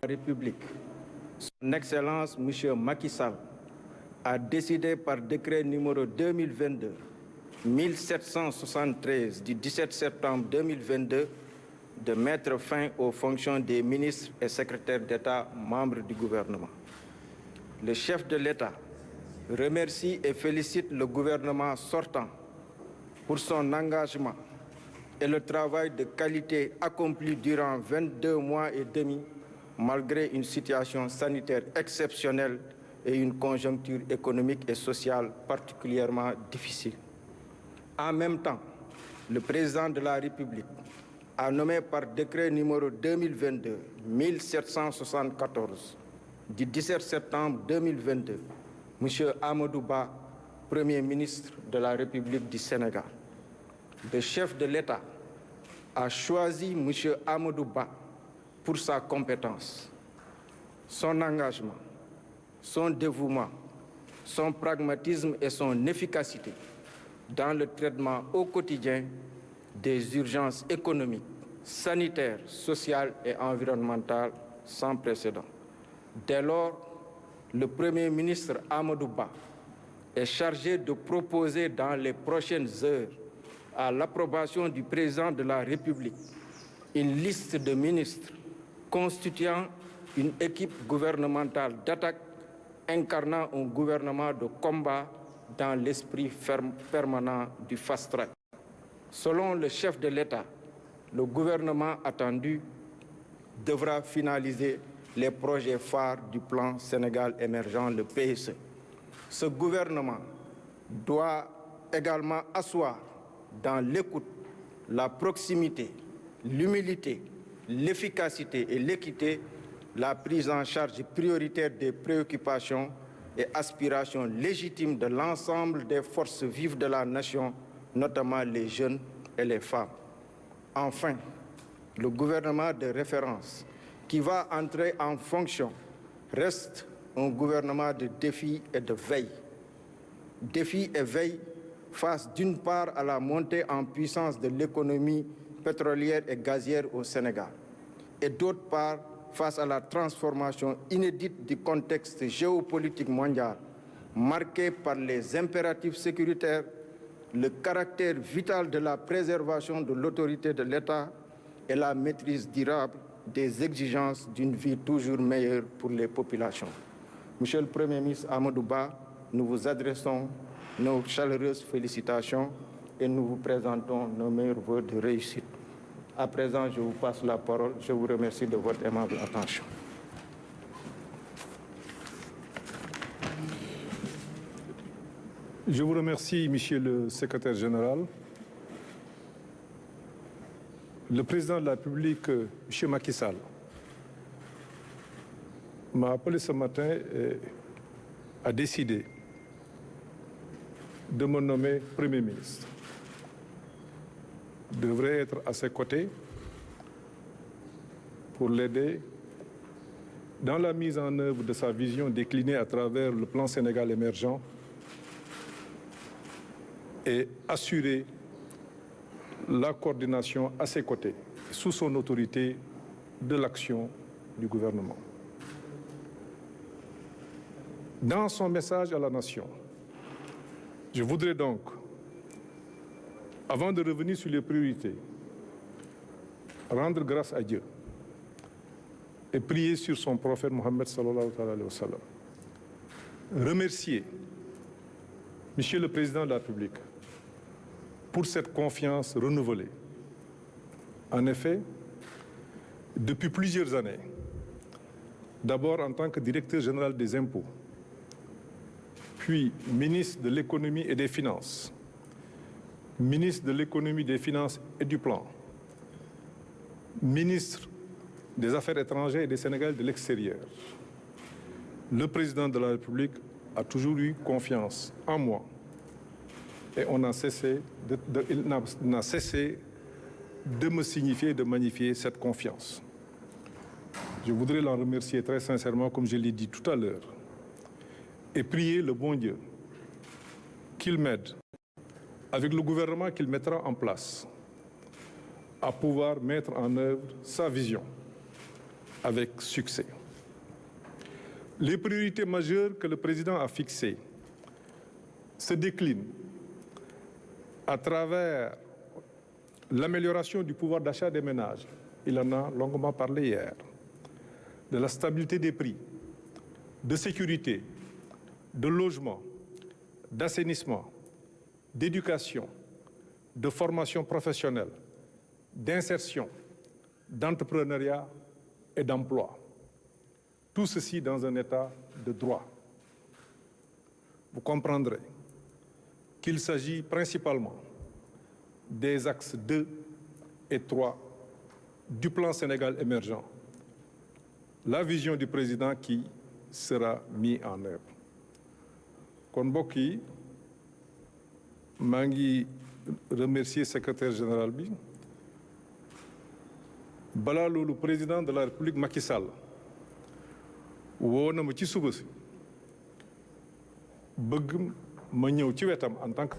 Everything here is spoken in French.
République, Son Excellence M. Macky Sall a décidé par décret numéro 2022-1773 du 17 septembre 2022 de mettre fin aux fonctions des ministres et secrétaires d'État membres du gouvernement. Le chef de l'État remercie et félicite le gouvernement sortant pour son engagement et le travail de qualité accompli durant 22 mois et demi malgré une situation sanitaire exceptionnelle et une conjoncture économique et sociale particulièrement difficile. En même temps, le président de la République a nommé par décret numéro 2022-1774 du 17 septembre 2022 M. Amadou Ba, Premier ministre de la République du Sénégal. Le chef de l'État a choisi M. Amadou Ba pour sa compétence, son engagement, son dévouement, son pragmatisme et son efficacité dans le traitement au quotidien des urgences économiques, sanitaires, sociales et environnementales sans précédent. Dès lors, le Premier ministre Amadou Ba est chargé de proposer dans les prochaines heures à l'approbation du président de la République une liste de ministres constituant une équipe gouvernementale d'attaque incarnant un gouvernement de combat dans l'esprit permanent du fast-track. Selon le chef de l'État, le gouvernement attendu devra finaliser les projets phares du plan Sénégal émergent, le PSE. Ce gouvernement doit également asseoir dans l'écoute, la proximité, l'humilité, l'efficacité et l'équité, la prise en charge prioritaire des préoccupations et aspirations légitimes de l'ensemble des forces vives de la nation, notamment les jeunes et les femmes. Enfin, le gouvernement de référence qui va entrer en fonction reste un gouvernement de défi et de veille. Défi et veille face d'une part à la montée en puissance de l'économie pétrolière et gazière au Sénégal et d'autre part face à la transformation inédite du contexte géopolitique mondial marqué par les impératifs sécuritaires, le caractère vital de la préservation de l'autorité de l'État et la maîtrise durable des exigences d'une vie toujours meilleure pour les populations. Monsieur le Premier ministre Amadou Ba, nous vous adressons nos chaleureuses félicitations et nous vous présentons nos meilleurs vœux de réussite. À présent, je vous passe la parole. Je vous remercie de votre aimable attention. Je vous remercie, Monsieur le Secrétaire général. Le président de la République, M. Macky Sall, m'a appelé ce matin et a décidé de me nommer Premier ministre. Je devrais être à ses côtés pour l'aider dans la mise en œuvre de sa vision déclinée à travers le plan Sénégal émergent et assurer la coordination à ses côtés, sous son autorité, de l'action du gouvernement. Dans son message à la nation, je voudrais donc, avant de revenir sur les priorités, rendre grâce à Dieu et prier sur son prophète Mohammed sallallahu alayhi wa sallam. Remercier Monsieur le Président de la République pour cette confiance renouvelée. En effet, depuis plusieurs années, d'abord en tant que directeur général des impôts, puis ministre de l'économie et des finances, ministre de l'économie, des finances et du plan, ministre des Affaires étrangères et des Sénégal de l'extérieur, le président de la République a toujours eu confiance en moi et il n'a cessé de me signifier, de magnifier cette confiance. Je voudrais l'en remercier très sincèrement, comme je l'ai dit tout à l'heure, et prier le bon Dieu qu'il m'aide, avec le gouvernement qu'il mettra en place, à pouvoir mettre en œuvre sa vision avec succès. Les priorités majeures que le président a fixées se déclinent à travers l'amélioration du pouvoir d'achat des ménages. Il en a longuement parlé hier. De la stabilité des prix, de sécurité, de logement, d'assainissement, d'éducation, de formation professionnelle, d'insertion, d'entrepreneuriat et d'emploi. Tout ceci dans un état de droit. Vous comprendrez qu'il s'agit principalement des axes 2 et 3 du plan Sénégal émergent, la vision du président qui sera mise en œuvre. Kon mbokk yi maa ngi remercier secrétaire général bi balaa loolu président de la République Macky Sall woo na ma ci suba si bëgg ma ñëw ci wetam en tant que